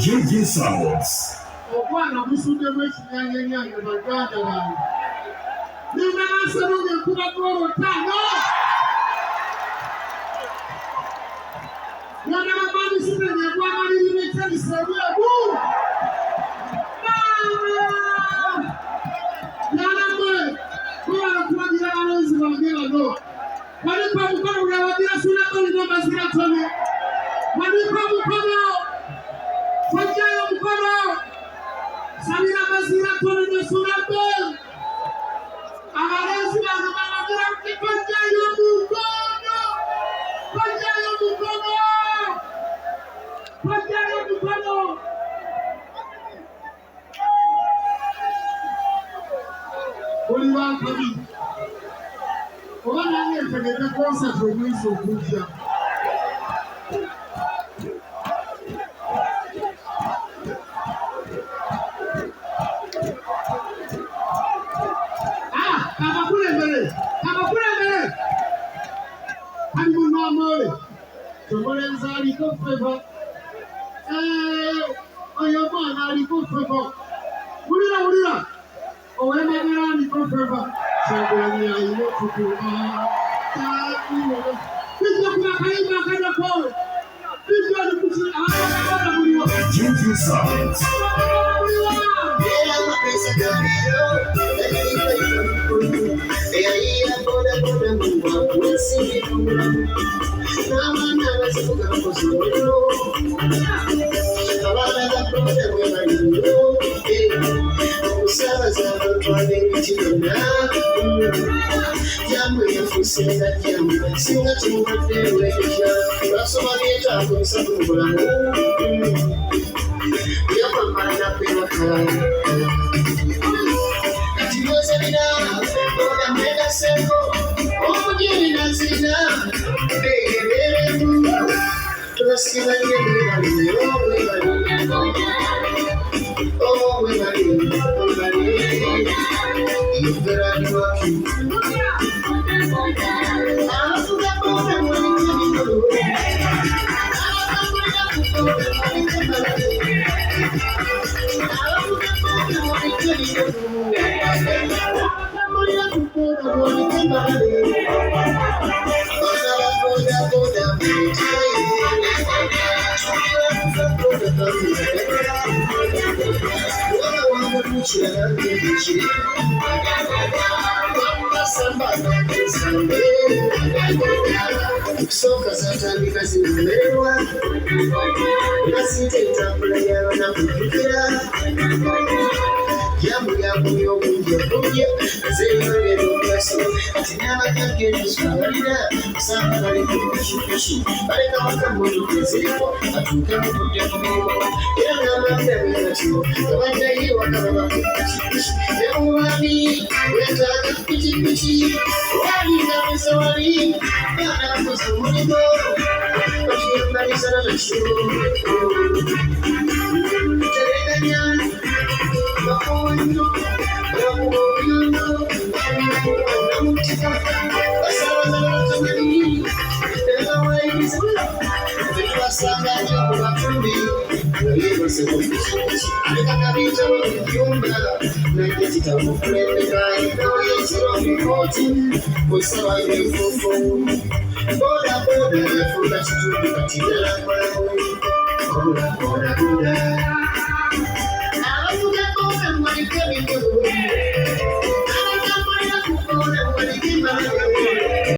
JJ Sounds. JJ Sounds. Soka zatandika zimemerwa nasiteta kulaya na kujukira yamu yokunja zeyongera omugaso ati n'abakadde ebisobalira kusanga bali kukushukushu baleka wakamotoka eziriko atuuke mukudde ku mirimu era n'amagambira kino abaddayo wakababa kukushukushu nemubabi wetaaga pikipiki walinga musowali banakoze omulimu bakiyambalisana nakyo tereganya bakowanyo bakubobyono namutika basabazabatamani ebawayiriza betubasanganya mu batumbi nayebase alekakabita mubyumba naye kitamukulembeka ikaoyekiro mukoti kusabayo efufu boda yafuuka kitundu kati ddala boda abavuga boda mwaliko emikulu